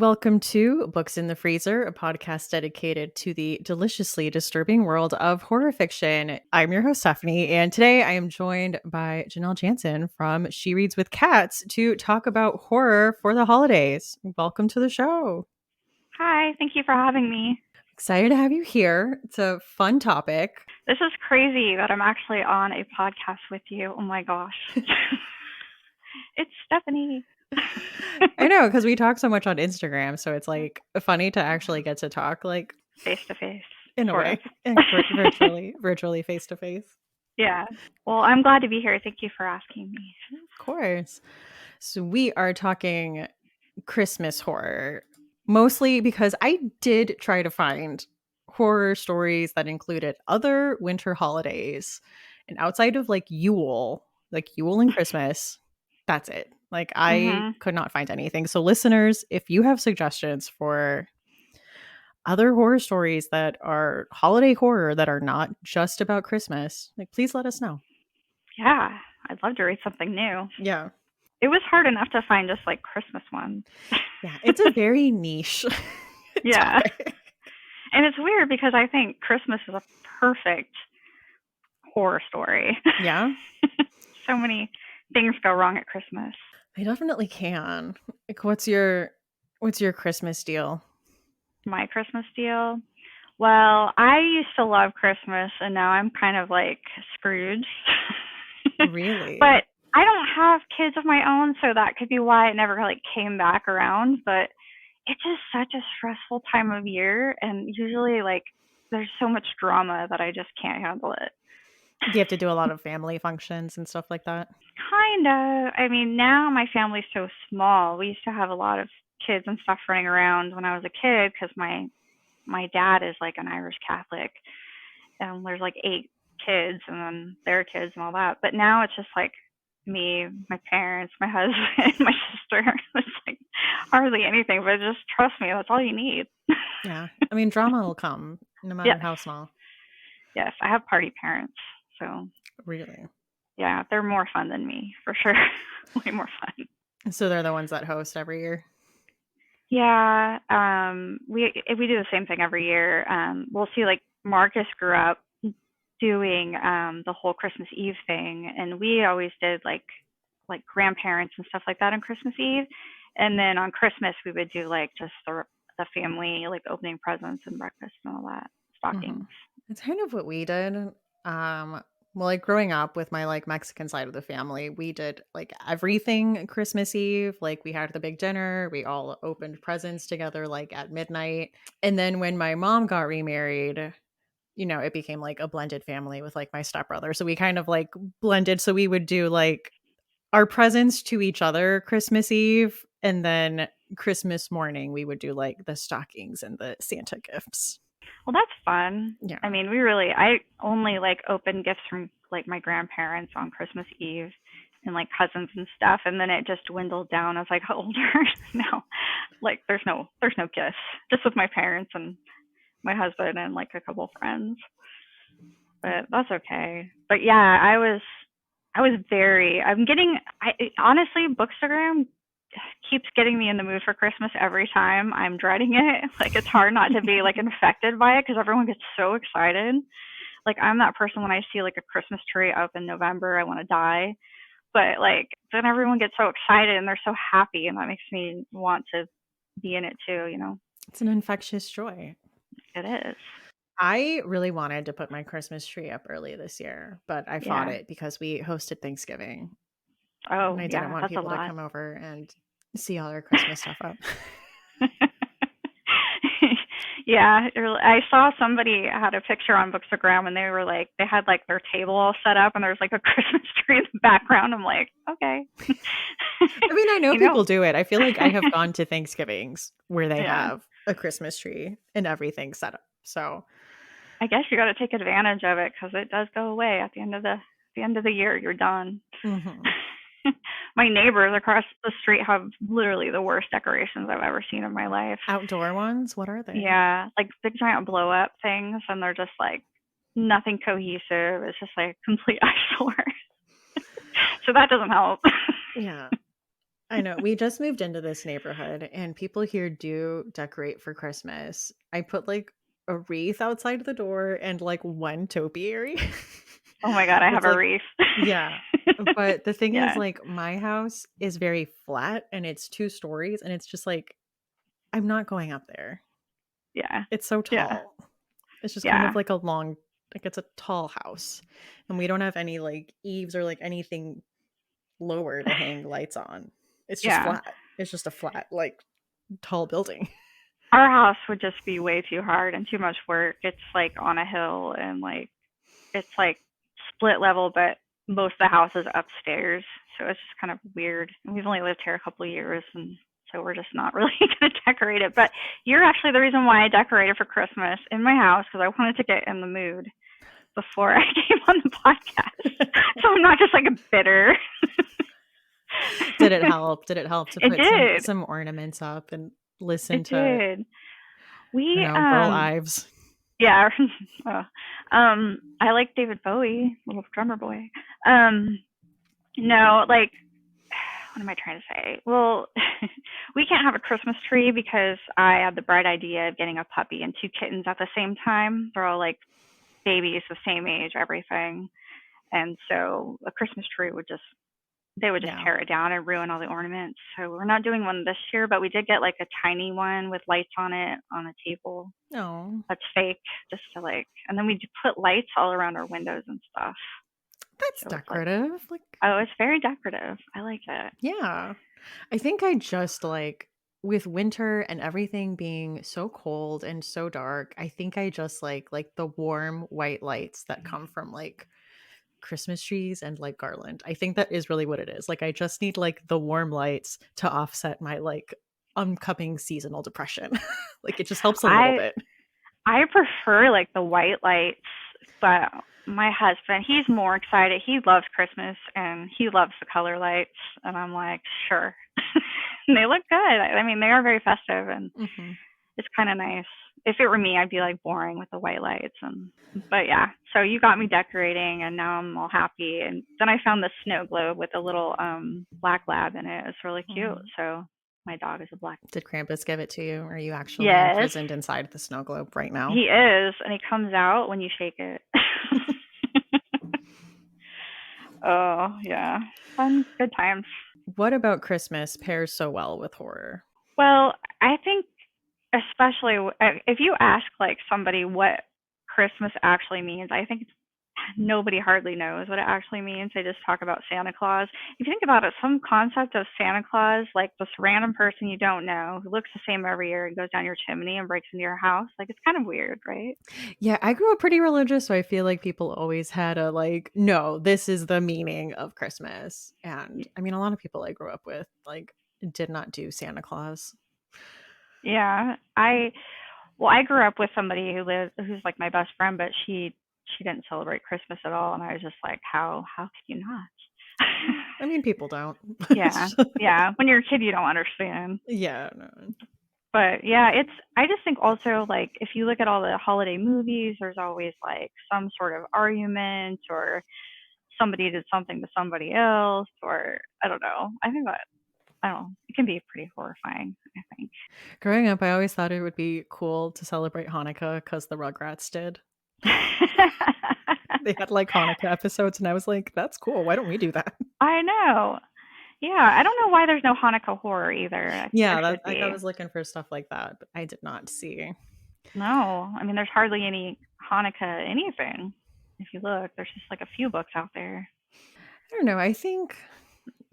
Welcome to Books in the Freezer, a podcast dedicated to the deliciously disturbing world of horror fiction. I'm your host, Stephanie, and today I am joined by Janelle Janson from She Reads with Cats to talk about horror for the holidays. Welcome to the show. Hi, thank you for having me. Excited to have you here. It's a fun topic. This is crazy that I'm actually on a podcast with you. Oh my gosh. It's Stephanie. I know, because we talk so much on Instagram, so it's like funny to actually get to talk like Face to face. in a way, virtually face to face. Yeah. Well, I'm glad to be here. Thank you for asking me. Of course. So we are talking Christmas horror, mostly because I did try to find horror stories that included other winter holidays. And outside of like Yule and Christmas, that's it. Like I Mhm. could not find anything. So listeners, if you have suggestions for other horror stories that are holiday horror that are not just about Christmas, like please let us know. Yeah, I'd love to read something new. Yeah. It was hard enough to find just like Christmas ones. Yeah, it's a very niche Yeah. topic. And it's weird because I think Christmas is a perfect horror story. Yeah. So many things go wrong at Christmas. They definitely can. Like what's your Christmas deal? My Christmas deal. Well, I used to love Christmas and now I'm kind of like Scrooge. Really? But I don't have kids of my own, so that could be why it never like came back around. But it's just such a stressful time of year, and usually like there's so much drama that I just can't handle it. Do you have to do a lot of family functions and stuff like that? Kind of. I mean, now my family's so small. We used to have a lot of kids and stuff running around when I was a kid because my dad is like an Irish Catholic, and there's like 8 kids and then their kids and all that. But now it's just like me, my parents, my husband, my sister. It's like hardly anything, but just trust me, that's all you need. Yeah. I mean, drama will come no matter Yes, how small. yes, I have party parents, so Really. yeah, they're more fun than me for sure. Way more fun. So they're the ones that host every year. Yeah, we do the same thing every year. We'll see like Marcus grew up doing the whole Christmas Eve thing, and we always did like grandparents and stuff like that on Christmas Eve, and then on Christmas we would do like just the family like opening presents and breakfast and all that Mm-hmm. stockings. It's kind of what we did. Well, like growing up with my like Mexican side of the family, we did like everything Christmas Eve. Like we had the big dinner, we all opened presents together like at midnight. And then when my mom got remarried, it became like a blended family with like my stepbrother. So we kind of like blended. So we would do like our presents to each other Christmas Eve. And then Christmas morning, we would do like the stockings and the Santa gifts. Well, that's fun. Yeah. I mean, I only like open gifts from like my grandparents on Christmas Eve and like cousins and stuff, and then it just dwindled down as I got older. Now, like there's no gifts, just with my parents and my husband and like a couple friends. But that's okay. But yeah, I'm getting I honestly Bookstagram keeps getting me in the mood for Christmas every time. I'm dreading it. Like it's hard not to be like infected by it because everyone gets so excited. Like I'm that person when I see like a Christmas tree up in November, I want to die. But like then everyone gets so excited and they're so happy, and that makes me want to be in it too. It's an infectious joy. It is. I really wanted to put my Christmas tree up early this year, but I fought Yeah. it because we hosted Thanksgiving and Oh, I didn't yeah, want that's a people to lot. come over and see all our Christmas stuff up. Yeah, I saw somebody had a picture on Bookstagram and they had like their table all set up and there's like a Christmas tree in the background. I'm like, okay. I mean, I know You know. people do it. I feel like I have gone to Thanksgivings where they Yeah. have a Christmas tree and everything set up. So, I guess you got to take advantage of it because it does go away at the end of the year. You're done. mhm. My neighbors across the street have literally the worst decorations I've ever seen in my life. Outdoor ones, what are they? Yeah, like big giant blow up things, and they're just like nothing cohesive. It's just like complete eyesore. So that doesn't help. Yeah. I know. We just moved into this neighborhood and people here do decorate for Christmas. I put like a wreath outside the door and like one topiary. Oh my god, I have It's a like, wreath. yeah. But the thing is, Yeah, like, my house is very flat and it's 2 stories, and it's just like, I'm not going up there. yeah, It's so yeah, tall. It's just kind yeah, of like a long, like, it's a tall house. And we don't have any like eaves or like anything lower to hang lights on. It's just yeah. flat. It's just a flat, like, tall building. Our house would just be way too hard and too much work. It's like on a hill and like it's like split level, but most of the house is upstairs. So it's just kind of weird. And we've only lived here a couple of years, and so we're just not really going to decorate it. But you're actually the reason why I decorated for Christmas in my house because I wanted to get in the mood before I came on the podcast. So I'm not just like a bitter. Did it help? Did it help to It put some did. some ornaments up and listen It to, did. We Burl Ives? yeah. uh, I like David Bowie, little drummer boy. Um no, like what am I trying to say? Well, we can't have a Christmas tree because I had the bright idea of getting a puppy and 2 kittens at the same time. They're all like babies, the same age, everything. And so a Christmas tree would just they would just Yeah. tear it down and ruin all the ornaments. So we're not doing one this year, but we did get like a tiny one with lights on it on a table. Oh, That's fake, just to like, and then we put lights all around our windows and stuff. that's So it's like, decorative. Like, oh, it's very decorative. I like it. yeah. I think I just like, with winter and everything being so cold and so dark, I think I just like the warm white lights that come from like Christmas trees and like garland. I think that is really what it is. Like, I just need like the warm lights to offset my like upcoming seasonal depression. Like, it just helps a little I bit. I prefer like the white lights, but my husband, he's more excited. He loves Christmas and he loves the color lights, and I'm like, sure. And they look good. I mean, they are very festive, and Hmm. it's kind of nice. If it were me, I'd be like boring with the white lights, and but yeah. So you got me decorating, and now I'm all happy. And then I found the snow globe with a little black lab in it. It's really cute. Hmm. So my dog is a black. Did Krampus give it to you? Or are you actually Yes, imprisoned inside the snow globe right now? he is, and he comes out when you shake it. Oh yeah, fun, good times. What about Christmas pairs so well with horror? Well, I think especially if you ask like somebody what Christmas actually means, I think nobody hardly knows what it actually means. They just talk about Santa Claus. If you think about it, some concept of Santa Claus, like this random person you don't know who looks the same every year and goes down your chimney and breaks into your house, like it's kind of weird, right? Yeah, I grew up pretty religious, so I feel like people always had a like, no, this is the meaning of Christmas. And I mean, a lot of people I grew up with like did not do Santa Claus. Yeah, I grew up with somebody who's like my best friend, but she didn't celebrate Christmas at all, and I was just like, how could you not? I mean, people don't. Yeah, yeah. When you're a kid, you don't understand. Yeah, no. But yeah, it's I just think also like if you look at all the holiday movies, there's always like some sort of argument or somebody did something to somebody else or I don't know. I think that I don't know. It can be pretty horrifying, I think. Growing up, I always thought it would be cool to celebrate Hanukkah because the Rugrats did. They had like Hanukkah episodes, and I was like, that's cool. Why don't we do that? I know. Yeah, I don't know why there's no Hanukkah horror either. I think Yeah, there that should like I be. was looking for stuff like that, but I did not see. No, I mean there's hardly any Hanukkah anything. If you look, there's just like a few books out there. I don't know. I think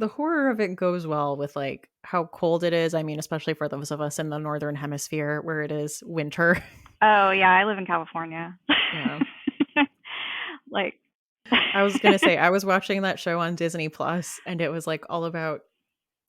the horror of it goes well with like how cold it is. I mean, especially for those of us in the northern hemisphere where it is winter. Oh yeah, I live in California. Yeah. Like, I was gonna say I was watching that show on Disney Plus, and it was like all about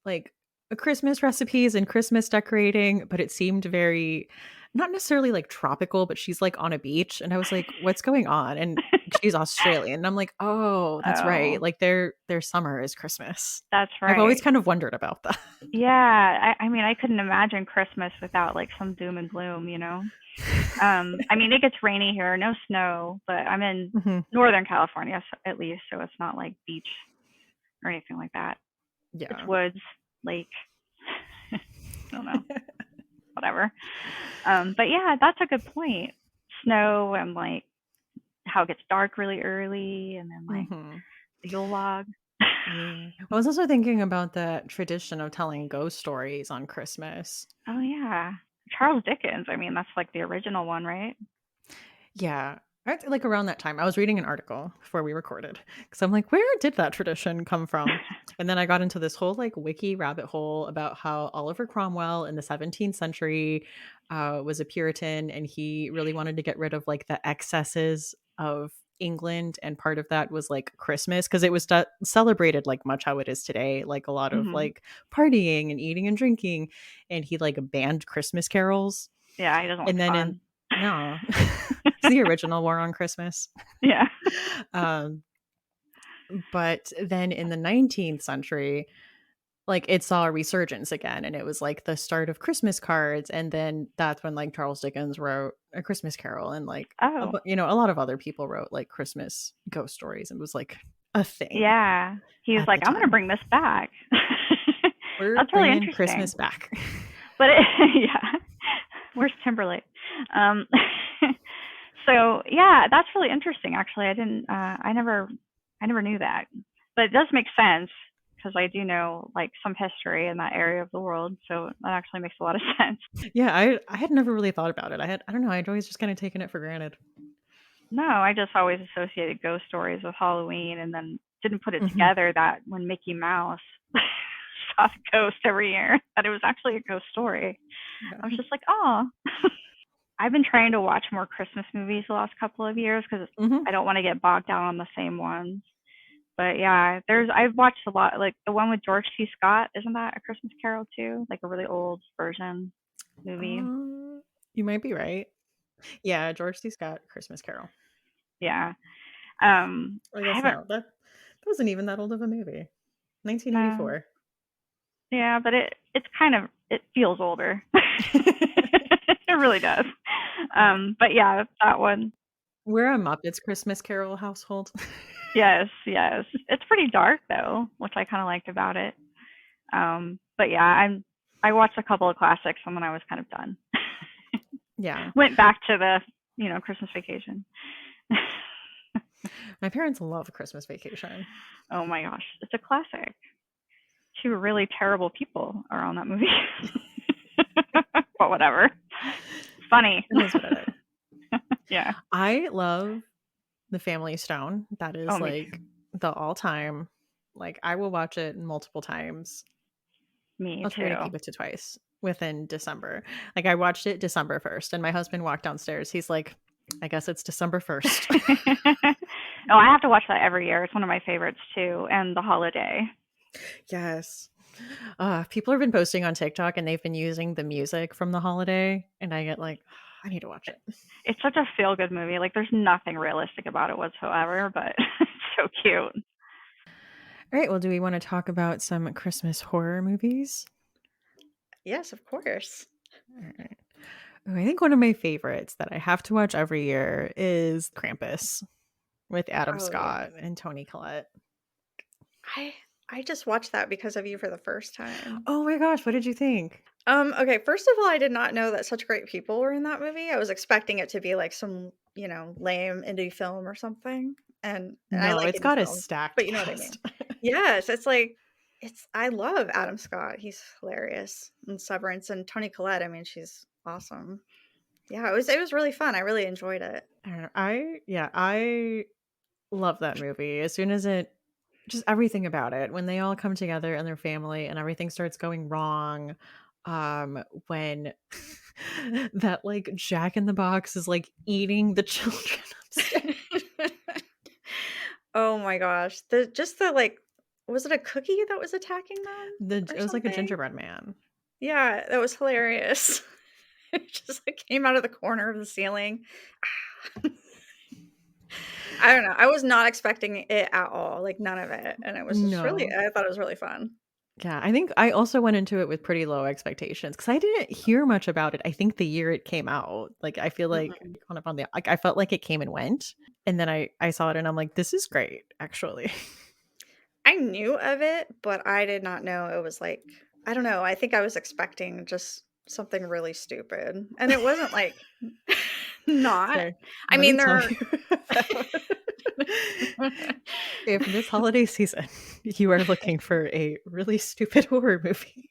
like Christmas recipes and Christmas decorating, but it seemed very, not necessarily like tropical, but she's like on a beach, and I was like, what's going on? And she's Australian. And I'm like, oh, that's right. oh, Like their summer is Christmas. that's I've always right. kind of wondered about that. Yeah, I mean, I couldn't imagine Christmas without like some doom and gloom, you know. I mean, it gets rainy here, no snow, but I'm in Mhm. Northern California at least, so it's not like beach or anything like that. It's Yeah. woods. lake. I don't know, whatever. But yeah, that's a good point. Snow and like how it gets dark really early, and then like Hmm. the Yule log. Yeah. I was also thinking about the tradition of telling ghost stories on Christmas. Oh yeah, Charles Dickens. I mean, that's like the original one, right? Yeah. Like around that time, I was reading an article before we recorded because I'm like, where did that tradition come from? And then I got into this whole like wiki rabbit hole about how Oliver Cromwell in the 17th century was a Puritan and he really wanted to get rid of like the excesses of England. And part of that was like Christmas because it was celebrated like much how it is today, like a lot of Hmm. like partying and eating and drinking. And he like banned Christmas carols. Yeah, he doesn't want And then in fun. no, it's the original War on Christmas. Yeah. Um, but then in the 19th century, like it saw a resurgence again, and it was like the start of Christmas cards, and then that's when like Charles Dickens wrote A Christmas Carol, and like Oh, a lot of other people wrote like Christmas ghost stories. It was like a thing yeah. He was at like, the I'm gonna time. bring this back. We're That's really bringing interesting. Christmas back. But yeah, where's Timberlake? Um, so yeah, that's really interesting. Actually, I didn't. I never knew that. But it does make sense because I do know like some history in that area of the world. So that actually makes a lot of sense. Yeah, I had never really thought about it. I don't know. I'd always just kind of taken it for granted. No, I just always associated ghost stories with Halloween, and then didn't put it Hmm. together that when Mickey Mouse saw the ghost every year, that it was actually a ghost story. Yeah. I was just like, oh. I've been trying to watch more Christmas movies the last couple of years because Hmm. I don't want to get bogged down on the same ones. But yeah, I've watched a lot, like the one with George C. Scott. Isn't that a Christmas Carol too? Like a really old version movie. You might be right. Yeah, George C. Scott, Christmas Carol. Yeah. I I guess haven't. no, that wasn't even that old of a movie. No. 1984. Yeah, but it's kind of it feels older. It really does. Yeah. But yeah, that one. We're a Muppets Christmas Carol household. Yes, yes. It's pretty dark though, which I kind of liked about it. But yeah, I watched a couple of classics and then I was kind of done. Yeah. Went back to the Christmas Vacation. My parents love Christmas Vacation. Oh my gosh, it's a classic. Two really terrible people are on that movie. But whatever. It's funny. It is what it is. Yeah. I love The Family Stone. That Oh, is me like too. the all time. Like I will watch it multiple times. Me I'll try to too. keep it to twice within December. Like I watched it December 1st, and my husband walked downstairs. He's like, I guess it's December 1st. Oh, I have to watch that every year. It's one of my favorites too, and The Holiday. Yes. People have been posting on TikTok and they've been using the music from The Holiday, and I get like, I need to watch it. It's such a feel good movie. Like there's nothing realistic about it whatsoever, but it's so cute. All right. Well, do we want to talk about some Christmas horror movies? Yes, of course. All right. Oh, I think one of my favorites that I have to watch every year is Krampus with Adam Oh yeah. Scott and Tony Collette. I I just watched that because of you for the first time. Oh my gosh, what did you think? Okay, first of all, I did not know that such great people were in that movie. I was expecting it to be like some, lame indie film or something. And I No, like it's indie got a films, stacked but you know what I mean. cast. Yes, it's like I love Adam Scott. He's hilarious. And Severance and Tony Collette, I mean, she's awesome. Yeah, it was really fun. I really enjoyed it. I don't know. I love that movie. As soon as it just everything about it when they all come together and their family and everything starts going wrong when that like Jack in the Box is like eating the children upstairs. Oh my gosh. The like was it a cookie that was attacking them or It was like a something? gingerbread man. Yeah, that was hilarious. It just like came out of the corner of the ceiling. I don't know. I was not expecting it at all, like none of it. And it was just really No. I thought it was really fun. Yeah, I think I also went into it with pretty low expectations because I didn't hear much about it. I think the year it came out, like I feel like Mm-mm. on up on the like I felt like it came and went, and then I saw it and I'm like, this is great, actually. I knew of it, but I did not know it was like I don't know. I think I was expecting just something really stupid, and it wasn't like not. So I let me mean, tell there you about if this holiday season you are looking for a really stupid horror movie,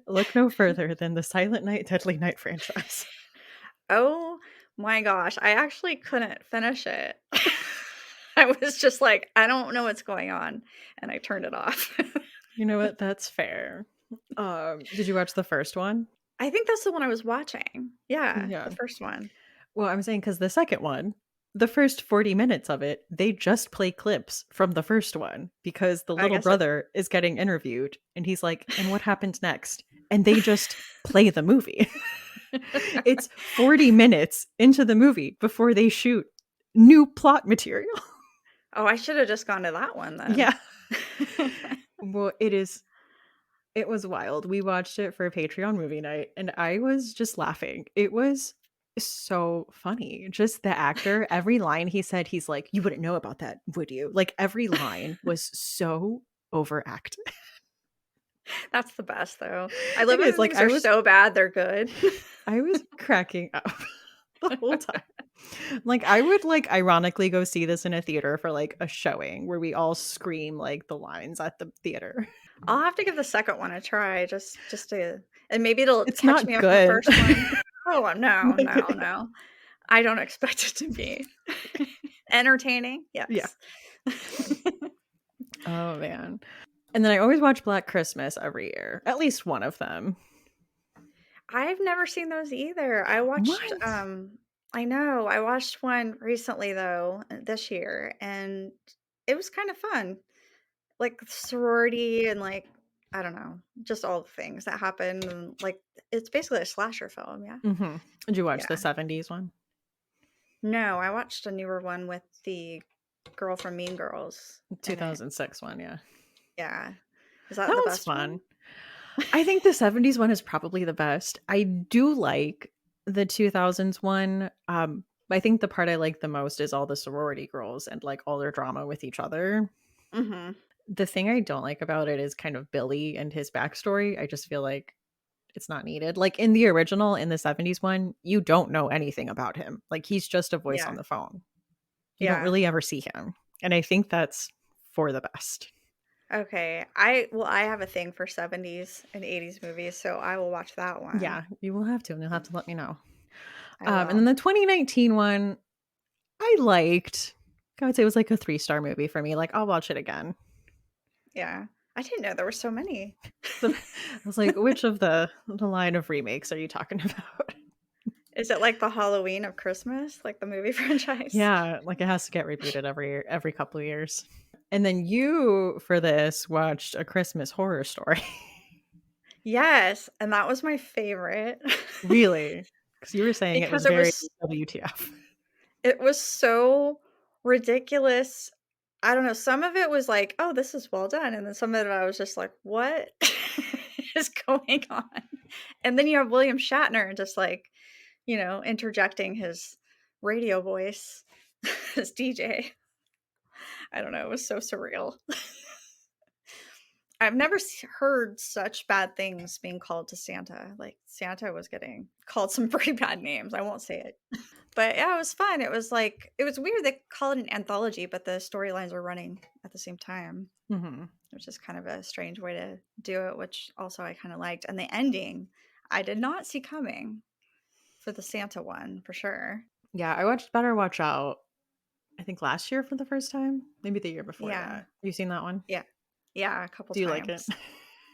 look no further than the Silent Night, Deadly Night franchise. Oh my gosh, I actually couldn't finish it. I was just like, "I don't know what's going on," and I turned it off. You know what? That's fair. Did you watch the first one? I think that's the one I was watching. Yeah, the Yeah. first one. Well, I'm saying because the second one, the first 40 minutes of it, they just play clips from the first one because the I little guess it brother is getting interviewed and he's like, and what happens next? And they just play the movie. It's 40 minutes into the movie before they shoot new plot material. Oh, I should have just gone to that one then. Yeah. Well, it was wild. We watched it for a Patreon movie night and I was just laughing. It was so funny. Just the actor, every line he said, he's like, you wouldn't know about that, would you? Like every line was so overacted. That's the best though. I It love it is when like things are so bad they're good. I was cracking up the whole time. Like I would like ironically go see this in a theater for like a showing where we all scream like the lines at the theater. I'll have to give the second one a try just to, and maybe it'll It's catch me not up on the good. first one. Oh, no, Like, no, no. I don't expect it to be entertaining. yeah. Yes. Oh man. And then I always watch Black Christmas every year. At least one of them. I've never seen those either. I watched What? I know. I watched one recently though, this year, and it was kind of fun. Like sorority and like I don't know, just all the things that happen and like it's basically a slasher film, yeah. Mm-hmm. Did you watch the Yeah. 70s one? No, I watched a newer one with the girl from Mean Girls in it. 2006 one, yeah. Yeah. Is that That the one's best one? fun. I think the 70s one is probably the best. I do like the 2000s one. I think the part I like the most is all the sorority girls and like all their drama with each other. Mhm. The thing I don't like about it is kind of Billy and his backstory. I just feel like it's not needed. Like in the original, in the 70s one, you don't know anything about him. Like he's just a voice on Yeah. the phone. You don't Yeah. really ever see him. And I think that's for the best. Okay. I have a thing for 70s and 80s movies, so I will watch that one. Yeah, you will have to, and you'll have to let me know. I And then will. the 2019 one, I liked. I would say it was like a 3-star movie for me. Like I'll watch it again. Yeah. I didn't know there were so many. I was like, which of the line of remakes are you talking about? Is it like the Halloween of Christmas, like the movie franchise? Yeah, like it has to get rebooted every couple of years. And then you for this watched A Christmas Horror Story. Yes, and that was my favorite. Really? Because you were saying it was Because very WTF. it was so ridiculous. I don't know, some of it was like, "Oh, this is well done," and then some of it I was just like, "What is going on?" And then you have William Shatner just like, interjecting his radio voice as DJ. I don't know, it was so surreal. I've never heard such bad things being called to Santa. Like Santa was getting called some pretty bad names. I won't say it. But yeah, it was fun. It was weird they call it an anthology, but the storylines are running at the same time, Mm-hmm. which is kind of a strange way to do it, which also I kind of liked. And the ending, I did not see coming for the Santa one for sure. Yeah, I watched Better Watch Out, I think last year for the first time. Maybe the year before Yeah. that. You seen that one? Yeah. Yeah, a couple Do you like it? times.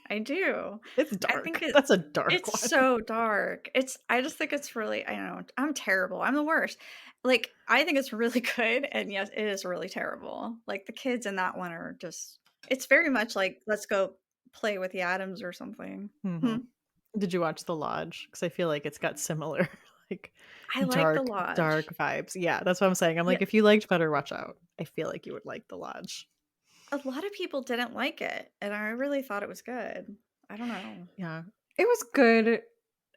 I do. It's I think dark. That's a dark it's one. so dark. I just think it's really I don't know. I'm terrible. I'm the worst. Like I think it's really good and yes, it is really terrible. Like the kids in that one are just it's very much like let's go play with the atoms or something. Mm-hmm. Hmm. Did you watch The Lodge? Because I feel like it's got similar, like I like The Lodge. dark vibes. Yeah, that's what I'm saying. I'm Yeah. like, if you liked Better Watch Out, I feel like you would like The Lodge. A lot of people didn't like it, and I really thought it was good. I don't know. Yeah, it was good.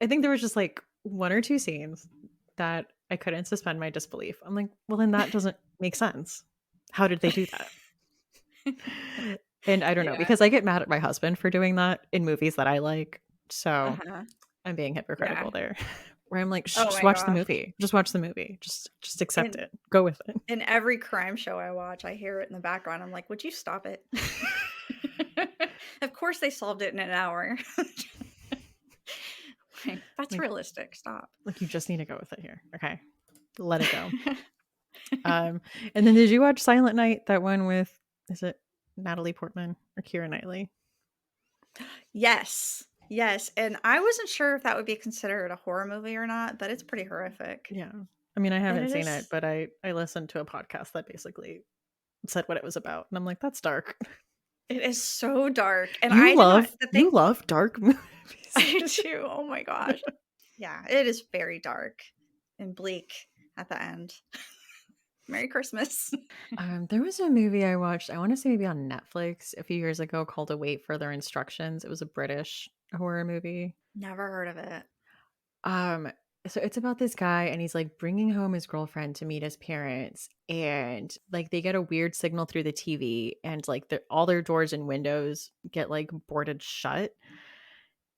I think there was just like one or two scenes that I couldn't suspend my disbelief. I'm like, well, then that doesn't make sense. How did they do that? And I don't know, Yeah. because I get mad at my husband for doing that in movies that I like. So Uh-huh. I'm being Yeah. hypocritical there. Where I'm like, Shh, Oh just my watch the gosh. movie. Just watch the movie. Just accept In it. Go with it. in every crime show I watch, I hear it in the background. I'm like, would you stop it? Of course they solved it in an hour. Like, that's Like realistic. Stop. like you just need to go with it here. Okay. Let it go. Um and then did you watch Silent Night, that one with, is it Natalie Portman or Keira Knightley? Yes. Yes. And I wasn't sure if that would be considered a horror movie or not, but it's pretty horrific. Yeah. I mean, I And haven't it seen it, is but I listened to a podcast that basically said what it was about. And I'm like, that's dark. it is so dark. And You I did not love the you thing love dark movies. I do. Oh my gosh. Yeah, it is very dark and bleak at the end. Merry Christmas. There was a movie I watched, I want to say maybe on Netflix a few years ago, called Await Further Instructions. It was a British horror movie. Never heard of it. Um, so it's about this guy and he's like bringing home his girlfriend to meet his parents, and like they get a weird signal through the TV, and like all their doors and windows get like boarded shut.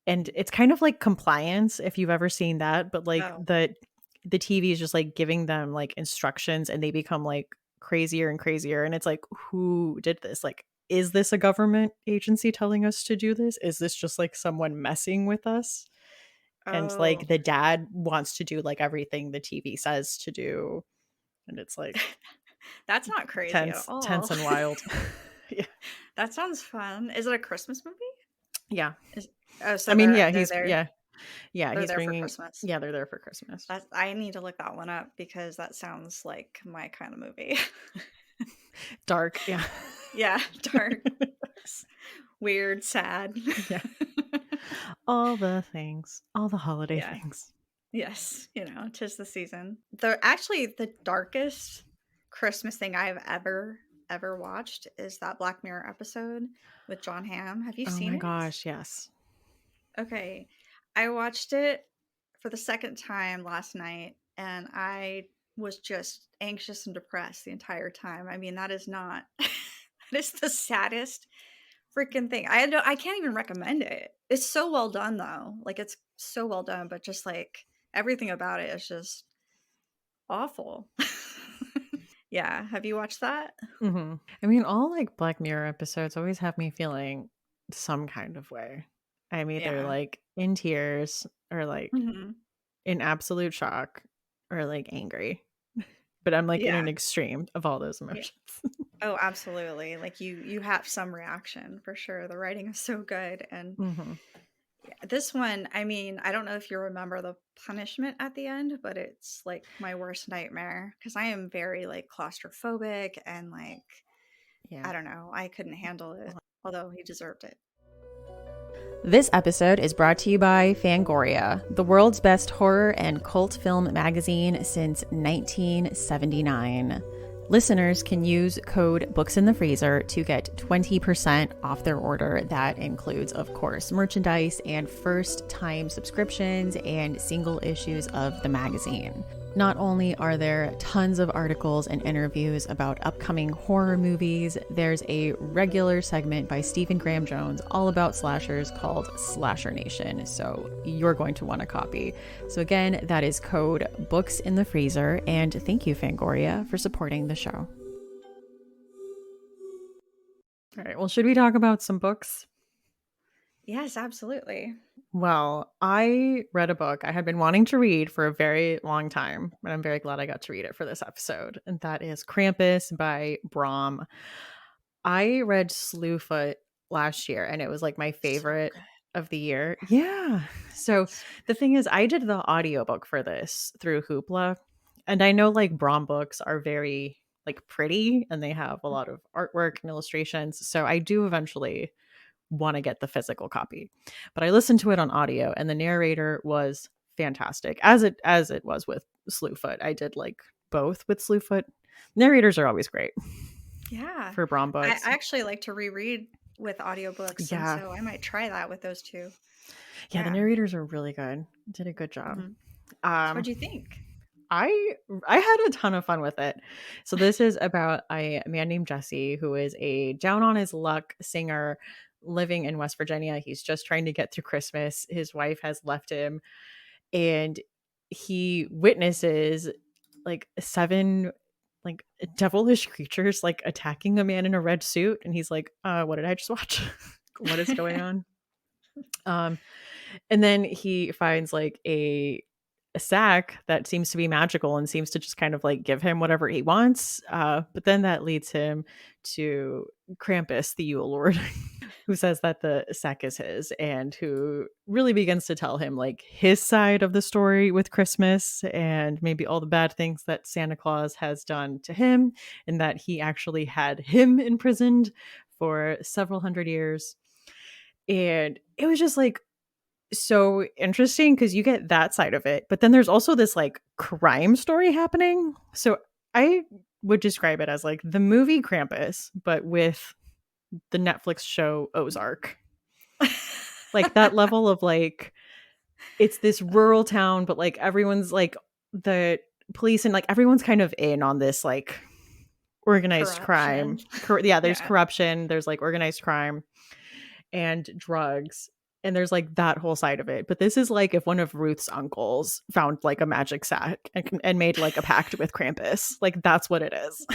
And it's kind of like Compliance, if you've ever seen that, but like Oh. the TV is just like giving them like instructions, and they become like crazier and crazier, and it's like, who did this? Like, is this a government agency telling us to do this? Is this just like someone messing with us? And Oh. like the dad wants to do like everything the TV says to do, and it's like That's not crazy at all. tense and wild. Yeah. That sounds fun. Is it a Christmas movie? Yeah. Is Oh, I so mean, they're yeah, they're there they're he's there for bringing, Christmas. yeah, they're there for Christmas. That's I need to look that one up because that sounds like my kind of movie. Dark, yeah. Yeah, dark, weird, sad. Yeah. All the things, all the holiday Yeah. things. Yes, 'tis the season. The darkest Christmas thing I've ever watched is that Black Mirror episode with John Hamm. Have you Oh seen my it? gosh, yes. Okay. I watched it for the second time last night and I was just anxious and depressed the entire time. I mean, that is not that is the saddest freaking thing. I can't even recommend it. It's so well done though. Like it's so well done, but just like everything about it is just awful. Yeah, have you watched that? I mean, all like Black Mirror episodes always have me feeling some kind of way. I'm either Yeah. like in tears, or like Mhm. in absolute shock, or like angry. But I'm like in Yeah. an extreme of all those Yeah. emotions. Oh, absolutely. Like you have some reaction for sure. The writing is so good and Hmm. yeah, this one, I mean, I don't know if you remember the punishment at the end, but it's like my worst nightmare because I am very like claustrophobic and like Yeah. I don't know, I couldn't handle it. Although he deserved it. This episode is brought to you by Fangoria, the world's best horror and cult film magazine since 1979. Listeners can use code BOOKSINTHEFreezer to get 20% off their order. That includes, of course, merchandise and first-time subscriptions and single issues of the magazine. Not only are there tons of articles and interviews about upcoming horror movies, there's a regular segment by Stephen Graham Jones all about slashers called Slasher Nation, so you're going to want a copy. So again, that is code BOOKSINTHEFreezer, and thank you, Fangoria, for supporting the show. All right, well, should we talk about some books? Yes, absolutely. Well, I read a book I had been wanting to read for a very long time, and I'm very glad I got to read it for this episode, and that is Krampus by Brom. I read Slewfoot last year, and it was like my So favorite good. of the year. Yeah. So the thing is, I did the audiobook for this through Hoopla, and I know like Brom books are very like pretty and they have a lot of artwork and illustrations. So I do eventually want to get the physical copy. But I listened to it on audio, and the narrator was fantastic, as it was with Slewfoot. I did like both with Slewfoot. Narrators are always great Yeah. for Brom I books. actually like to reread with audiobooks, and Yeah. so I might try that with those two. Yeah, the Yeah. narrators are really good. Did a good job. So what'd you think? I had a ton of fun with it. So this is about a man named Jesse who is a down on his luck singer living in West Virginia. He's just trying to get through Christmas. His wife has left him, and he witnesses like 7 like devilish creatures like attacking a man in a red suit, and he's like, what did I just watch? What is going on? Um and then he finds like a sack that seems to be magical and seems to just kind of like give him whatever he wants. But then that leads him to Krampus, the Yule Lord, who says that the sack is his and who really begins to tell him like his side of the story with Christmas and maybe all the bad things that Santa Claus has done to him, and that he actually had him imprisoned for several hundred years. And it was just like so interesting because you get that side of it, but then there's also this like crime story happening. So I would describe it as like the movie Krampus, but with the Netflix show Ozark. Like that level of like, it's this rural town, but like everyone's like the police and like everyone's kind of in on this like organized Corruption. crime. Yeah, there's Yeah. corruption, there's like organized crime and drugs, and there's like that whole side of it. But this is like if one of Ruth's uncles found like a magic sack and made like a pact with Krampus. Like that's what it is.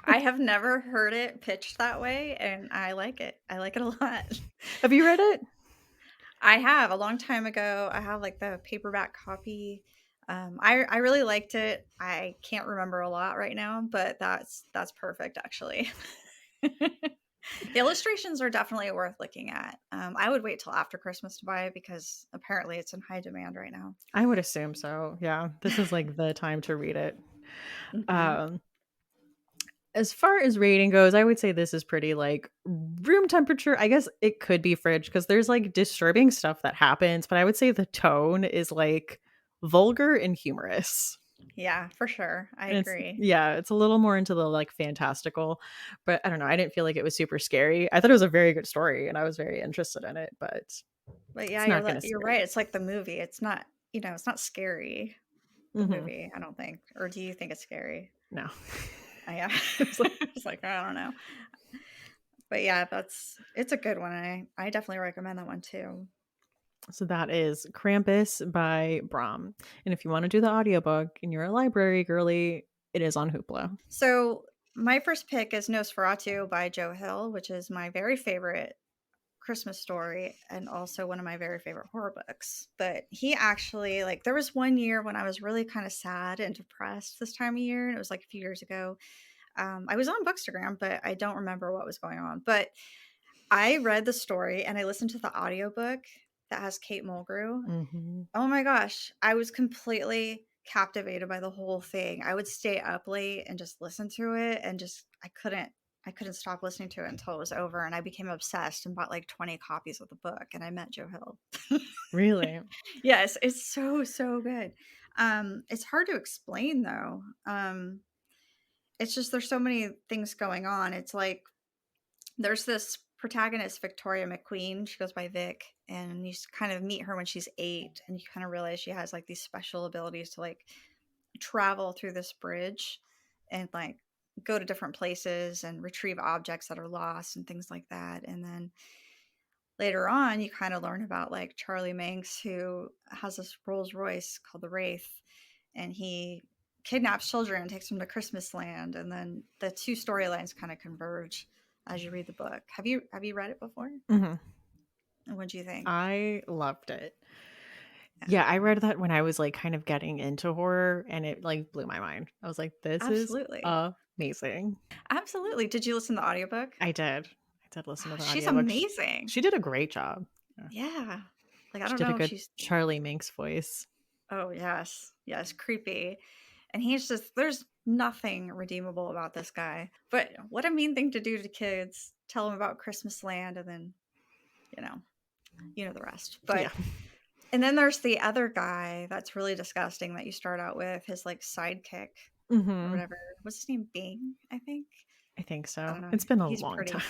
I have never heard it pitched that way, and I like it. I like it a lot. Have you read it? I have a long time ago. I have like the paperback copy. I really liked it. I can't remember a lot right now, but that's perfect actually. The illustrations are definitely worth looking at. I would wait till after Christmas to buy it because apparently it's in high demand right now. I would assume so. Yeah, this is like the time to read it. Mhm. Um, as far as rating goes, I would say this is pretty like room temperature. I guess it could be fridge because there's like disturbing stuff that happens, but I would say the tone is like vulgar and humorous. Yeah, for sure. I And it's agree. yeah, it's a little more into the like fantastical, but I don't know. I didn't feel like it was super scary. I thought it was a very good story and I was very interested in it, but But yeah, it's not going to you're scare right. you. It's like the movie. It's not, it's not scary, the Hmm. movie, I don't think. Or do you think it's scary? No. Yeah. It's like, It's like, I don't know. But yeah, it's a good one. I definitely recommend that one too. so that is Krampus by Brom. And if you want to do the audiobook and you're a library girly, it is on Hoopla. So my first pick is Nosferatu by Joe Hill, which is my very favorite Christmas story and also one of my very favorite horror books. But he actually, like, there was one year when I was really kind of sad and depressed this time of year, and it was like a few years ago. I was on Bookstagram, but I don't remember what was going on. But I read the story and I listened to the audiobook that has Kate Mulgrew. Mm-hmm. Oh my gosh, I was completely captivated by the whole thing. I would stay up late and just listen to it and just I couldn't stop listening to it until it was over, and I became obsessed and bought like 20 copies of the book, and I met Joe Hill. Really? Yes, it's so good. It's hard to explain though. It's just there's so many things going on. It's like there's this protagonist, Victoria McQueen. She goes by Vic, and you kind of meet her when she's 8, and you kind of realize she has like these special abilities to like travel through this bridge and like go to different places and retrieve objects that are lost and things like that. And then later on, you kind of learn about like Charlie Manx, who has this Rolls Royce called the Wraith, and he kidnaps children and takes them to Christmas Land. And then the two storylines kind of converge as you read the book. Have you read it before? Mm-hmm. And what do you think? I loved it. Yeah, Yeah, I read that when I was like kind of getting into horror and it like blew my mind. I was like, this is absolutely. amazing. Absolutely. Did you listen to the audiobook? I did. I did listen to the She's audiobook. amazing. She did a great job. Yeah. Yeah. Like I She don't did a know if good she's Charlie Minx voice. oh yes. Yes, creepy. And he's just there's nothing redeemable about this guy. But what a mean thing to do to kids. Tell them about Christmas Land and then, you know, the rest. Yeah. But and then there's the other guy that's really disgusting that you start out with, his like sidekick or Mm-hmm. whatever. What's his name? Bing, I think. I think I so. don't know. It's been a He's long time.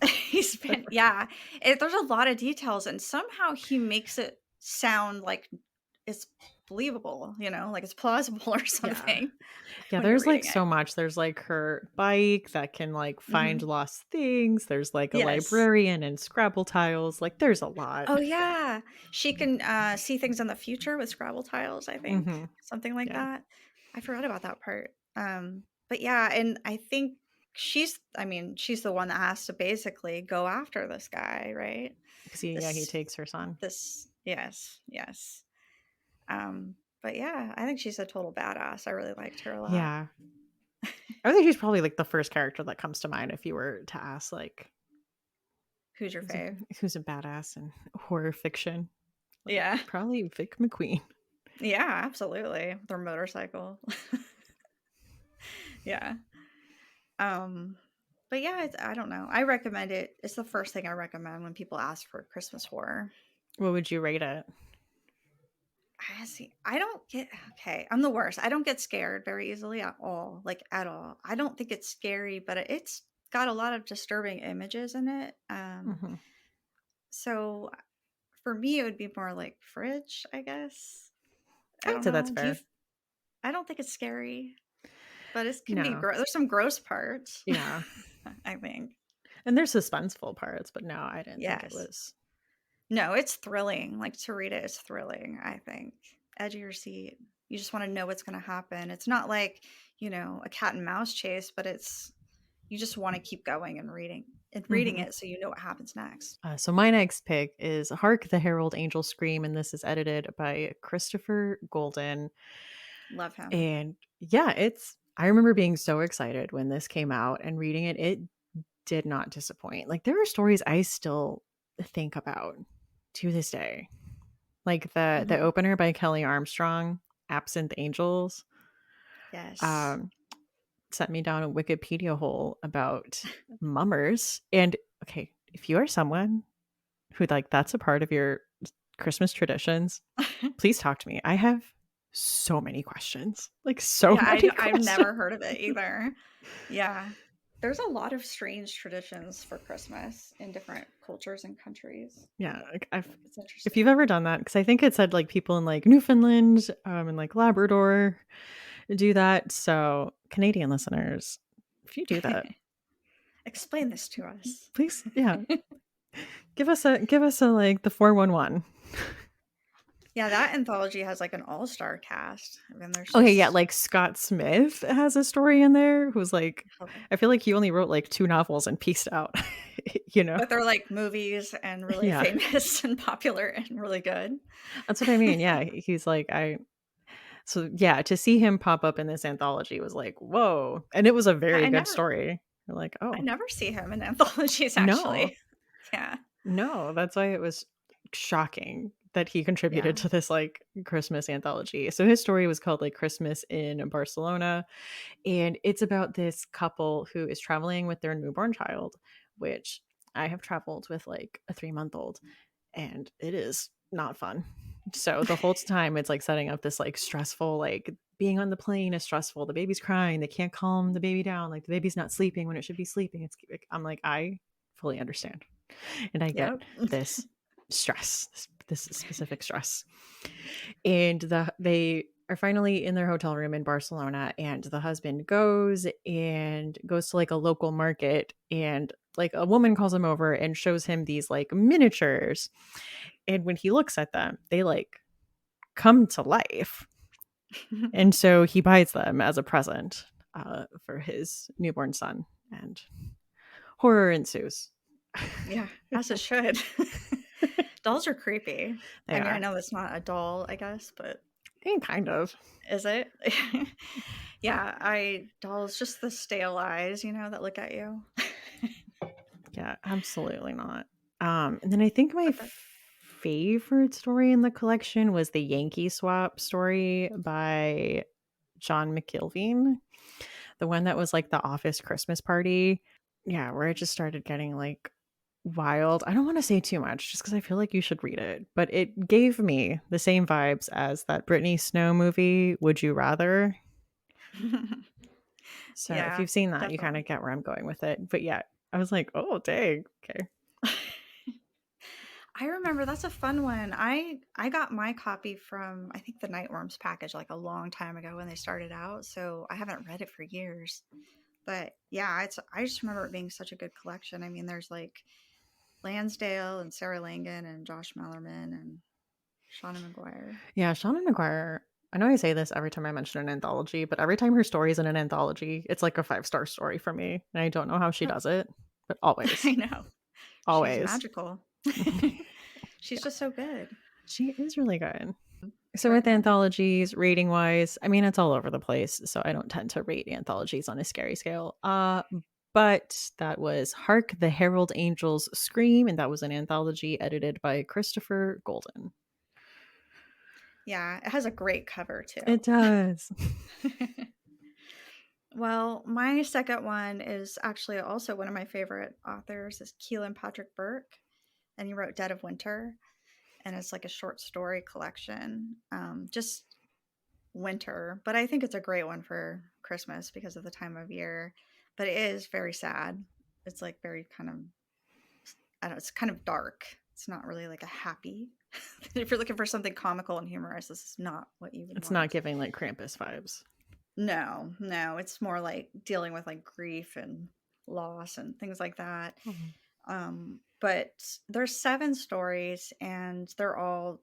pretty. He's been, yeah. There's a lot of details, and somehow he makes it sound like it's believable, like it's plausible or Yeah. something Yeah, when you're there's like reading it. so much. There's like her bike that can like find Hmm. lost things. There's like a Yes. librarian and Scrabble tiles. Like there's a lot. Oh yeah, she can see things in the future with Scrabble tiles, I think, Hmm. something like Yeah. that. I forgot about that part. But yeah, and I think she's the one that has to basically go after this guy, right? Because he This, takes her son. yes, yes. But yeah, I think she's a total badass. I really liked her a lot. Yeah. I think she's probably like the first character that comes to mind if you were to ask like Who's your who's a, fave? who's a badass in horror fiction. Like Yeah, probably Vic McQueen. yeah, absolutely. Their motorcycle. Yeah. Um, but yeah, I don't know. I recommend it. It's the first thing I recommend when people ask for Christmas horror. What would you rate it? I see. I don't get okay. I'm the worst. I don't get scared very easily at all, like at all. I don't think it's scary, but it's got a lot of disturbing images in it. Hmm. So for me, it would be more like Fridge, I guess. I I'd don't say that's know. fair. I don't think it's scary, but it can be No. gross. There's some gross parts, Yeah. I think. And there's suspenseful parts, but no, I didn't think it Yes. was. No, it's thrilling. Like to read it is thrilling, I think. Edge of your seat. You just want to know what's going to happen. It's not like, a cat and mouse chase, but you just want to keep going and reading Hmm. it so you know what happens next. So my next pick is Hark the Herald Angels Scream, and this is edited by Christopher Golden. Love him. And yeah, I remember being so excited when this came out and reading it. It did not disappoint. Like there are stories I still think about to this day. Like the Mhm. opener by Kelly Armstrong, Absinthe Angels, Yes. um, sent me down a Wikipedia hole about mummers. And okay, if you are someone who like that's a part of your Christmas traditions, please talk to me. I have so many questions. Like so Yeah, many I've questions. never heard of it either. Yeah. There's a lot of strange traditions for Christmas in different cultures and countries. Yeah, like It's if you've interesting. ever done that, because I think it said like people in like Newfoundland and like Labrador do that. So Canadian listeners, if you do that, Explain this to us. please, yeah, give us a like the 411. Yeah, that anthology has like an all-star cast. I mean, there's Okay, yeah, just like Scott Smith has a story in there who's like, okay. I feel like he only wrote like 2 novels and pieced out, you know? But they're like movies and really Yeah, famous and popular and really good. that's what I mean. Yeah, he's like, so yeah, to see him pop up in this anthology was like, whoa. And it was a Yeah, very good story. You're like, I oh, never see him in anthologies no, actually. Yeah. no, that's why it was shocking that he contributed Yeah. to this like Christmas anthology. So his story was called like Christmas in Barcelona. And it's about this couple who is traveling with their newborn child, which I have traveled with like a 3-month old, and it is not fun. So the whole time it's like setting up this like stressful, like being on the plane is stressful. The baby's crying. They can't calm the baby down. Like the baby's not sleeping when it should be sleeping. I'm like, I fully understand. And I get Yep. this stress, this specific stress. And they are finally in their hotel room in Barcelona, and the husband goes to like a local market, and like a woman calls him over and shows him these like miniatures, and when he looks at them they like come to life, and so he buys them as a present for his newborn son, and horror ensues. Yeah, as it should. Dolls are creepy. They I mean, I are. know that's not a doll, I guess, but Kind of. is it? Yeah, I dolls just the stale eyes, that look at you. Yeah, absolutely not. And then I think my Okay. favorite story in the collection was the Yankee Swap story by John McIlveen, the one that was like the office Christmas party. Yeah, where it just started getting like wild. I don't want to say too much just because I feel like you should read it, but it gave me the same vibes as that Britney Snow movie, Would You Rather? So if Yeah, you've seen that, you kind definitely. of get where I'm going with it. But yeah, I was like, oh, dang. Okay. I remember that's a fun one. I got my copy from I think the Nightworms package like a long time ago when they started out, so I haven't read it for years. But yeah, it's I just remember it being such a good collection. I mean, there's like Lansdale and Sarah Langan and Josh Mallerman and Shauna McGuire. Yeah, Shauna McGuire. I know I say this every time I mention an anthology, but every time her story's in an anthology, it's like a 5-star story for me. And I don't know how she Oh, does it, but always, I know. She's always. magical. She's just so good. She is really good. So But with anthologies, rating wise, I mean it's all over the place. So I don't tend to rate anthologies on a scary scale. But that was Hark the Herald Angels Scream, and that was an anthology edited by Christopher Golden. yeah, it has a great cover It too. does. Well, my second one is actually also one of my favorite authors is Keelan Patrick Burke, and he wrote Dead of Winter, and it's like a short story collection. Just winter, but I think it's a great one for Christmas because of the time of year. But it is very sad. It's like very kind of I don't know, it's kind of dark. It's not really like a happy. If you're looking for something comical and humorous, this is not what you would It's not want. giving like Krampus vibes. No, no, it's more like dealing with like grief and loss and things like that. Mhm. But there's 7 stories and they're all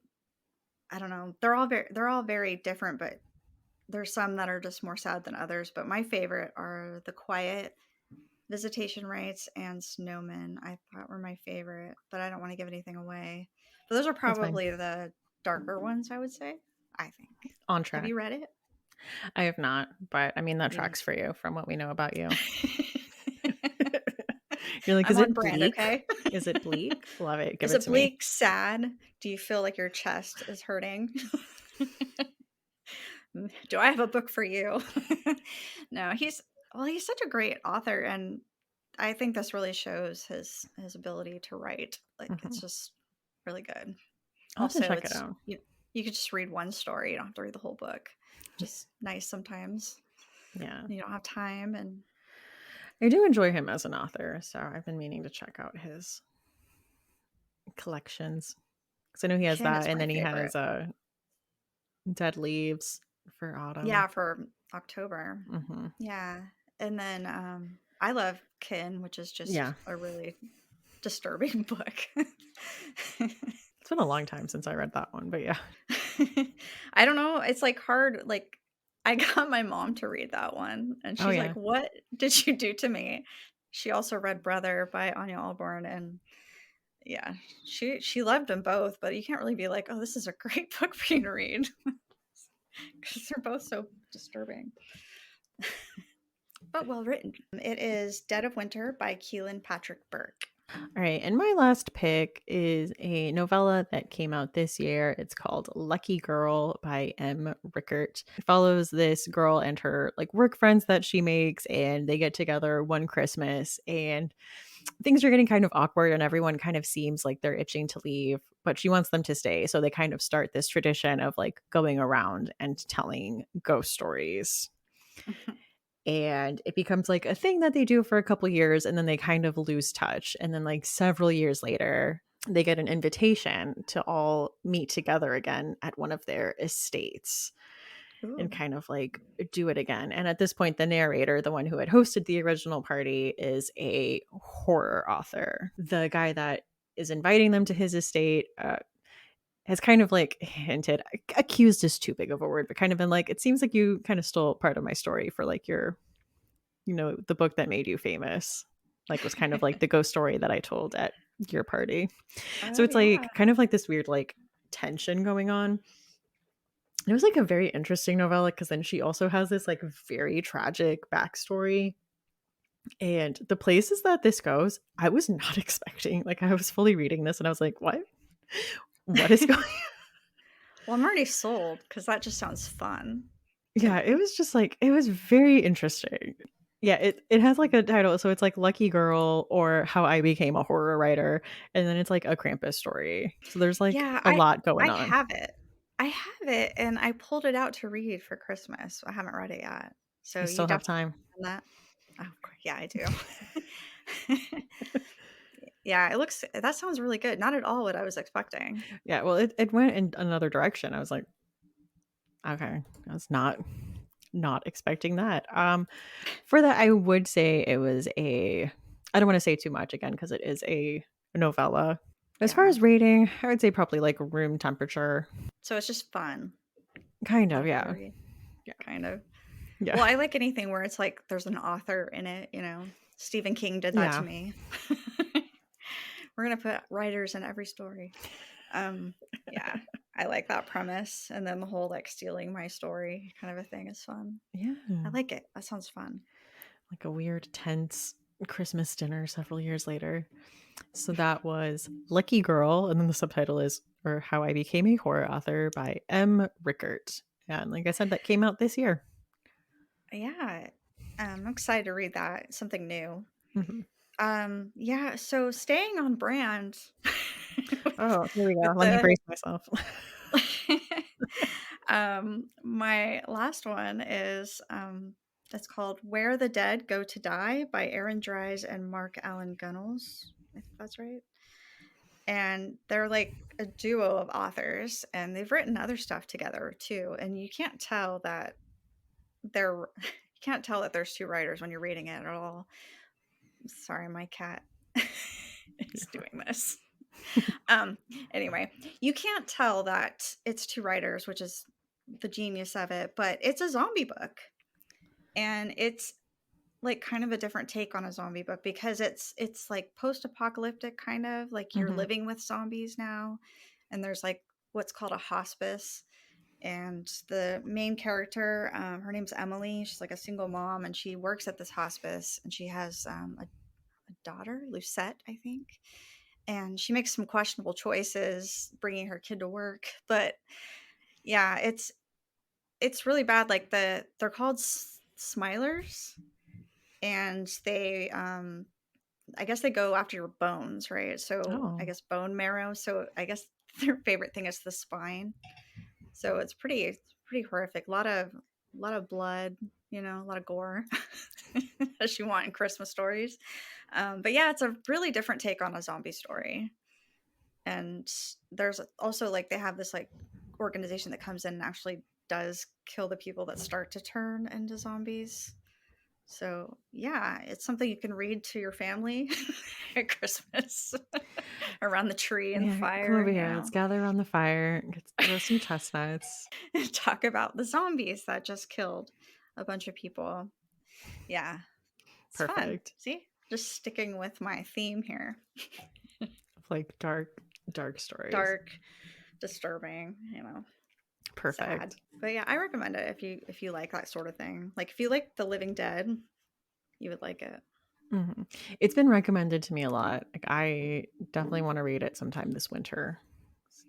I don't know, they're all very different, but there's some that are just more sad than others. But my favorite are The Quiet, Visitation Rites, and Snowmen. I thought were my favorite, but I don't want to give anything away. But those are That's fine. probably the darker ones, I would say. I think. On Have track. you read it? I have not, but I mean that You need tracks for you from what we know about you. to. You're like, I'm is on it brand, bleak? okay? Is it bleak? Love it. Give Is it it to me. bleak, sad? Do you feel like your chest is hurting? Do I have a book for you? No, he's such a great author, and I think this really shows his ability to write. Like it's Mhm. just really good. I'll have to Also, check it it's out. you could just read one story. You don't have to read the whole book. Just nice sometimes. Yeah. You don't have time, and I do enjoy him as an author, so I've been meaning to check out his collections. Because I know he has Ken that, is and my then he favorite. has Dead Leaves for autumn. Yeah, for October. Hmm. Yeah, and then I love Kin, which is just Yeah. a really disturbing book. It's been a long time since I read that one, but yeah. I don't know. It's like hard. Like I got my mom to read that one, and Oh, she's yeah. like, "What did you do to me?" She also read Brother by Anya Alborn, and yeah, she loved them both. But you can't really be like, "Oh, this is a great book for you to read," because they're both so disturbing. But well written. It is Dead of Winter by Keelan Patrick Burke. All right, and my last pick is a novella that came out this year. It's called Lucky Girl by M. Rickert. It follows this girl and her like work friends that she makes, and they get together one Christmas, and things are getting kind of awkward, and everyone kind of seems like they're itching to leave, but she wants them to stay. So they kind of start this tradition of like going around and telling ghost stories, and it becomes like a thing that they do for a couple years, and then they kind of lose touch, and then like several years later they get an invitation to all meet together again at one of their estates and Ooh. kind of like do it again. And at this point the narrator, the one who had hosted the original party, is a horror author. The guy that is inviting them to his estate has kind of like hinted, accused is too big of a word, but kind of been like, it seems like you kind of stole part of my story for like your, the book that made you famous, like was kind of like the ghost story that I told at your party. So Oh it's yeah. like kind of like this weird like tension going on. It was like a very interesting novella because then she also has this like very tragic backstory. And the places that this goes, I was not expecting. Like I was fully reading this and I was like, what? What is going Well, I'm already sold because that just sounds fun to Yeah, it me. was just like it was very interesting. Yeah, it has like a title, so it's like Lucky Girl or How I Became a Horror Writer, and then it's like a Krampus story. So there's like Yeah, a lot going I on. have it. I have it, and I pulled it out to read for Christmas. I haven't read it yet, so You you still have definitely time. done that. Oh, yeah, I do. Yeah, that sounds really good. Not at all what I was expecting. Yeah, well, it went in another direction. I was like, okay, I was not expecting that. For that, I would say it was I don't want to say too much again because it is a novella. As far Yeah. as rating, I would say probably like room temperature. So it's just fun. Kind of, Not yeah. very, kind of. Yeah. Well, I like anything where it's like there's an author in it, Stephen King did that to me. We're gonna put writers in every story. Yeah, I like that premise, and then the whole like stealing my story kind of a thing is fun. Yeah. I like it. That sounds fun. Like a weird, tense Christmas dinner several years later. So that was Lucky Girl, and then the subtitle is or How I Became a Horror Author by M. Rickert. And like I said, that came out this year. Yeah, I'm excited to read that. Something new. Mm-hmm. So staying on brand. Oh, here we go. With Let me the brace myself. my last one is it's called Where the Dead Go to Die by Aaron Dries and Mark Allen Gunnels. I think that's right. And they're like a duo of authors, and they've written other stuff together too. And you can't tell that there's two writers when you're reading it at all. Sorry, my cat is doing this. Anyway, you can't tell that it's two writers, which is the genius of it, but it's a zombie book. And it's like kind of a different take on a zombie book because it's like post-apocalyptic, kind of like you're living with zombies now, and there's like what's called a hospice. And the main character, her name's Emily. She's like a single mom, and she works at this hospice, and she has a daughter, Lucette, I think. And she makes some questionable choices bringing her kid to work, but yeah, it's really bad. Like they're called smilers, and they I guess they go after your bones, right? So I guess bone marrow. So I guess their favorite thing is the spine. So it's pretty horrific. A lot of blood, a lot of gore, as you want in Christmas stories. But yeah, it's a really different take on a zombie story. And there's also like they have this like organization that comes in and actually does kill the people that start to turn into zombies. So yeah, it's something you can read to your family at Christmas around the tree and the fire. Come over here. Let's gather around the fire. Throw some chestnuts. And talk about the zombies that just killed a bunch of people. Yeah. It's perfect. Fun. See? Just sticking with my theme here. Like dark stories. Dark, disturbing, Perfect. Sad. But yeah, I recommend it if you like that sort of thing. Like if you like The Living Dead, you would like it. Mm-hmm. It's been recommended to me a lot. Like I definitely want to read it sometime this winter.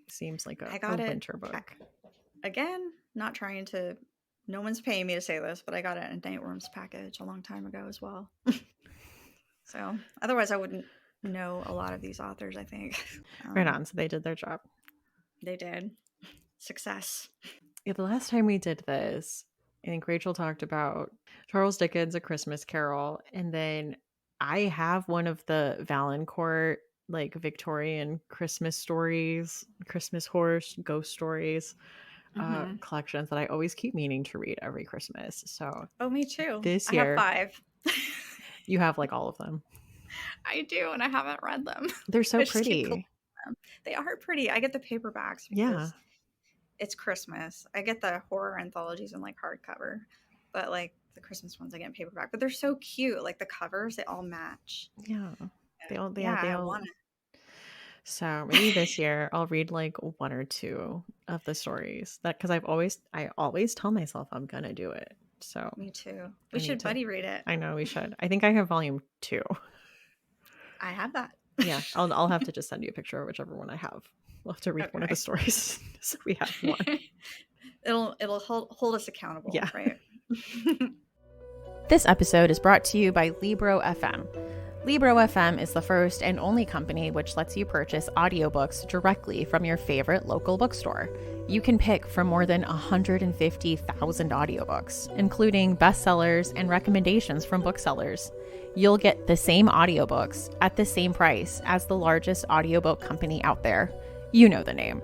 Seems like a winter book. Again, not trying to. No one's paying me to say this, but I got it in a Nightworms package a long time ago as well. So otherwise, I wouldn't know a lot of these authors, I think. Right on. So they did their job. They did. Success. Yeah, the last time we did this, I think Rachel talked about Charles Dickens' A Christmas Carol, and then I have one of the Valancourt like Victorian Christmas stories, Christmas horror ghost stories collections that I always keep meaning to read every Christmas. So me too. This year, I have 5. You have like all of them. I do, and I haven't read them. They're so pretty. They are pretty. I get the paperbacks because it's Christmas. I get the horror anthologies in like hardcover, but like the Christmas ones I get in paperback. But they're so cute. Like the covers, they all match. Yeah. They all I want it. So maybe this year I'll read like 1 or 2 of the stories because I always tell myself I'm gonna do it. So me too. We should buddy read it. I know we should. I think I have volume 2. I have that. Yeah, I'll have to just send you a picture of whichever one I have. We'll have to read one of the stories so we have one. It'll hold us accountable. Yeah. Right. This episode is brought to you by Libro FM. Libro FM is the first and only company which lets you purchase audiobooks directly from your favorite local bookstore. You can pick from more than 150,000 audiobooks, including bestsellers and recommendations from booksellers. You'll get the same audiobooks at the same price as the largest audiobook company out there. You know the name.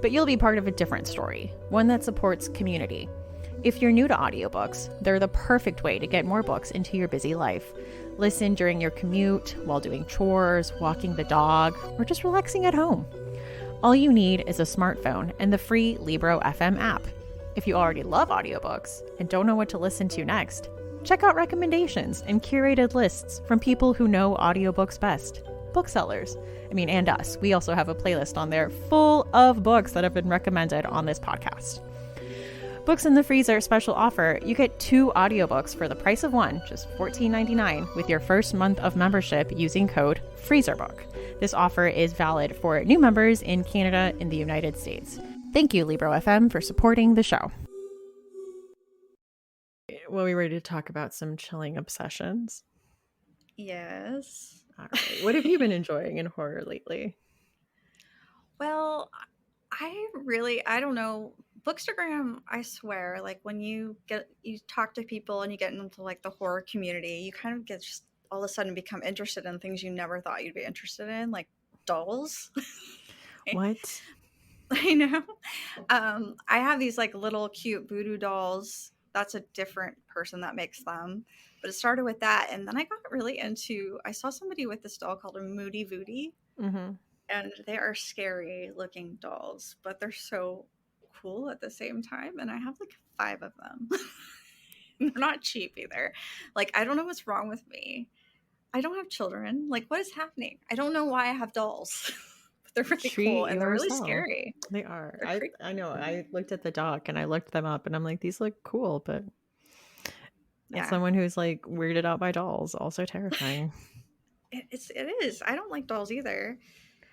But you'll be part of a different story, one that supports community. If you're new to audiobooks, they're the perfect way to get more books into your busy life. Listen during your commute, while doing chores, walking the dog, or just relaxing at home. All you need is a smartphone and the free Libro FM app. If you already love audiobooks and don't know what to listen to next, check out recommendations and curated lists from people who know audiobooks best. Booksellers. And us. We also have a playlist on there full of books that have been recommended on this podcast. Books in the Freezer special offer. You get 2 audiobooks for the price of one, just $14.99, with your first month of membership using code FreezerBook. This offer is valid for new members in Canada and the United States. Thank you, Libro FM, for supporting the show. Well, we ready to talk about some chilling obsessions? Yes. All right. What have you been enjoying in horror lately? Well, I don't know. Bookstagram, I swear, like when you talk to people and you get into like the horror community, you kind of get just all of a sudden become interested in things you never thought you'd be interested in, like dolls. What? I know. I have these like little cute voodoo dolls. That's a different person that makes them. But it started with that. And then I got really I saw somebody with this doll called a Moody Voody. Mm-hmm. And they are scary looking dolls, but they're so cool at the same time. And I have like 5 of them. They're not cheap either. Like, I don't know what's wrong with me. I don't have children. Like, what is happening? I don't know why I have dolls. But they're really cool and they're really scary. They are. They're I know. I looked at the doc and I looked them up and I'm like, these look cool, but as someone who's like weirded out by dolls, also terrifying. It is. I don't like dolls either.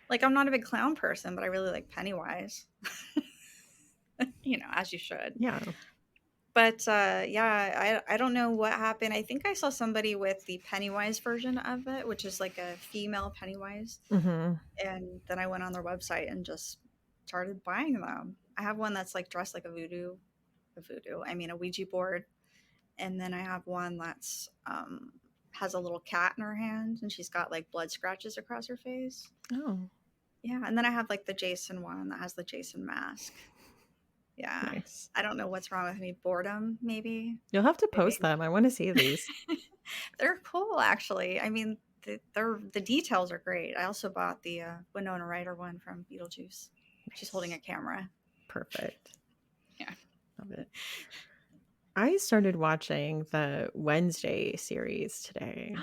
Like, I'm not a big clown person, but I really like Pennywise. As you should. Yeah. But I don't know what happened. I think I saw somebody with the Pennywise version of it, which is like a female Pennywise. Mm-hmm. And then I went on their website and just started buying them. I have one that's like dressed like a Ouija board. And then I have one that's has a little cat in her hand and she's got like blood scratches across her face. Oh. Yeah. And then I have like the Jason one that has the Jason mask. Yeah. Nice. I don't know what's wrong with me. Boredom, maybe. You'll have to post them. I want to see these. They're cool, actually. I mean, the details are great. I also bought the Winona Ryder one from Beetlejuice. Nice. She's holding a camera. Perfect. Yeah. Love it. I started watching the Wednesday series today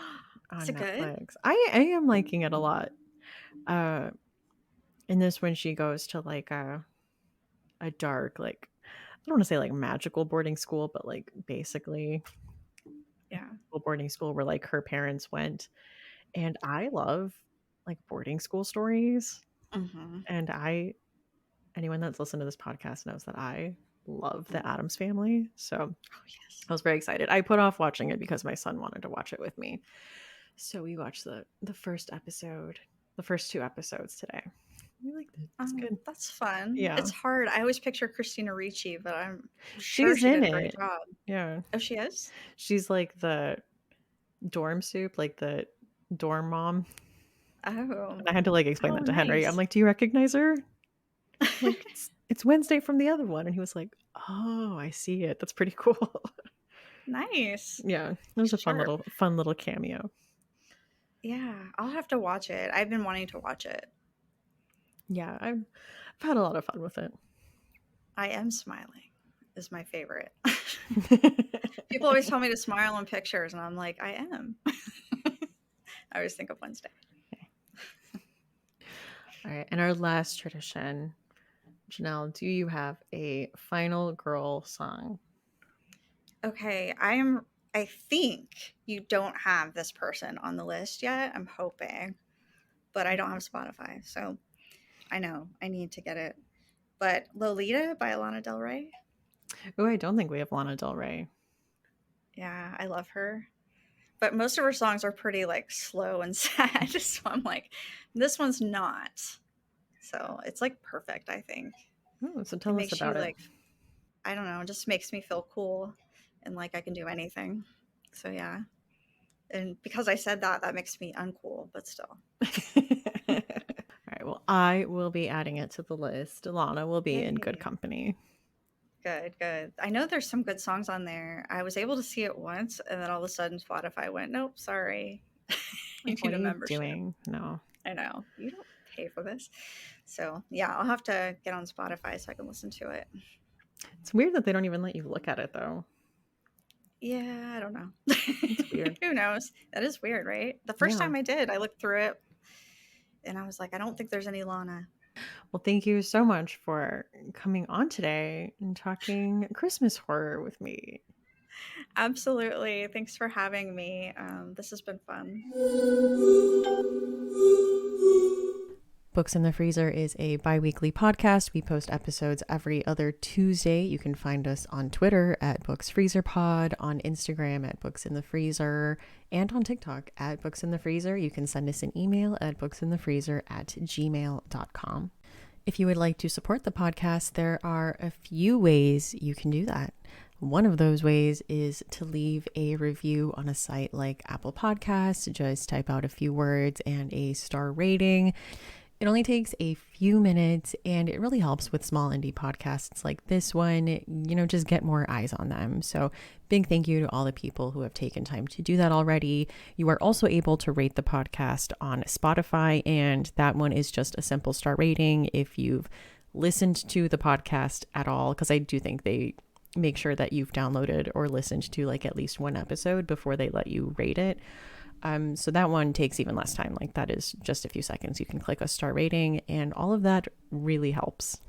on Is it Netflix. Good? I am liking it a lot. In this one, she goes to like a dark, like, I don't want to say like magical boarding school, but like basically boarding school where like her parents went. And I love like boarding school stories. Mm-hmm. And anyone that's listened to this podcast knows that I love the Addams Family. So I was very excited. I put off watching it because my son wanted to watch it with me. So we watched the first 2 episodes today. We liked it. It's good. That's fun. Yeah. It's hard. I always picture Christina Ricci, but I'm sure she did a great job. Yeah. Oh, she is? She's like the dorm soup, like the dorm mom. Oh. And I had to like explain that to Henry. I'm like, do you recognize her? Like, it's Wednesday from the other one. And he was like, oh, I see it. That's pretty cool. Nice. Yeah. It was a fun little cameo. Yeah. I'll have to watch it. I've been wanting to watch it. Yeah. I've had a lot of fun with it. I Am Smiling is my favorite. People always tell me to smile in pictures, and I'm like, I am. I always think of Wednesday. Okay. All right. And our last tradition, Janelle, do you have a final girl song? Okay. I think you don't have this person on the list yet. I'm hoping. But I don't have Spotify, so I know I need to get it. But Lolita by Lana Del Rey. Oh, I don't think we have Lana Del Rey. Yeah, I love her. but most of her songs are pretty like slow and sad. So I'm like, this one's not. So it's like perfect, I think. Oh, so It tell us makes you about it. like, I don't know, it just makes me feel cool and like I can do anything. So yeah. And because I said that, that makes me uncool, but still. All right. Well, I will be adding it to the list. Lana will be in good Yay. company. Good, good. I know there's some good songs on there. I was able to see it once, and then all of a sudden Spotify went, nope, sorry. You Like, need what a are you membership. doing? No. I know. You don't pay for this. So yeah, I'll have to get on Spotify so I can listen to it. It's weird that they don't even let you look at it, though. Yeah, I don't know. It's weird. Who knows? That is weird, right? The first Yeah. time I did, I looked through it and I was like, I don't think there's any Lana. Well, thank you so much for coming on today and talking Christmas horror with me. Absolutely. Thanks for having me. This has been fun. Books in the Freezer is a bi-weekly podcast. We post episodes every other Tuesday. You can find us on Twitter at BooksFreezerPod, on Instagram at Books in the Freezer, and on TikTok at Books in the Freezer. You can send us an email at booksinthefreezer@gmail.com. If you would like to support the podcast, there are a few ways you can do that. One of those ways is to leave a review on a site like Apple Podcasts. Just type out a few words and a star rating. It only takes a few minutes and it really helps with small indie podcasts like this one, just get more eyes on them. So big thank you to all the people who have taken time to do that already. You are also able to rate the podcast on Spotify, and that one is just a simple star rating if you've listened to the podcast at all, because I do think they make sure that you've downloaded or listened to like at least one episode before they let you rate it. So that one takes even less time. Like that is just a few seconds. You can click a star rating and all of that really helps.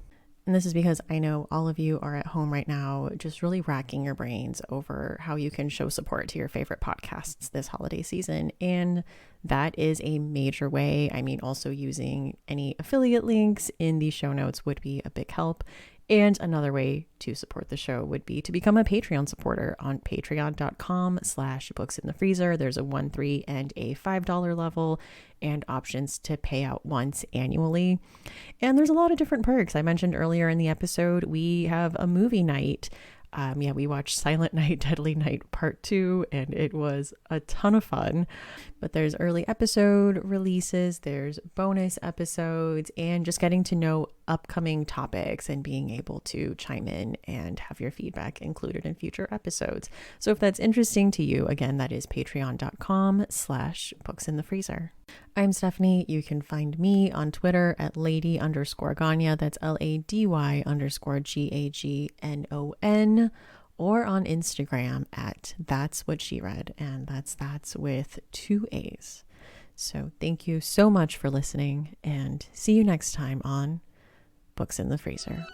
And this is because I know all of you are at home right now just really racking your brains over how you can show support to your favorite podcasts this holiday season. And that is a major way. I mean, also using any affiliate links in the show notes would be a big help. And another way to support the show would be to become a Patreon supporter on patreon.com/booksinthefreezer. There's a $1, $3, and a $5 level and options to pay out once annually. And there's a lot of different perks. I mentioned earlier in the episode, we have a movie night. We watched Silent Night, Deadly Night Part 2, and it was a ton of fun. But there's early episode releases, there's bonus episodes, and just getting to know upcoming topics and being able to chime in and have your feedback included in future episodes. So if that's interesting to you, again, that is patreon.com/booksinthefreezer. I'm Stephanie. You can find me on Twitter at lady_ganya. That's LADY_GAGNON. Or on Instagram at That's What She Read. And that's with 2 A's. So thank you so much for listening, and see you next time on Books in the Freezer.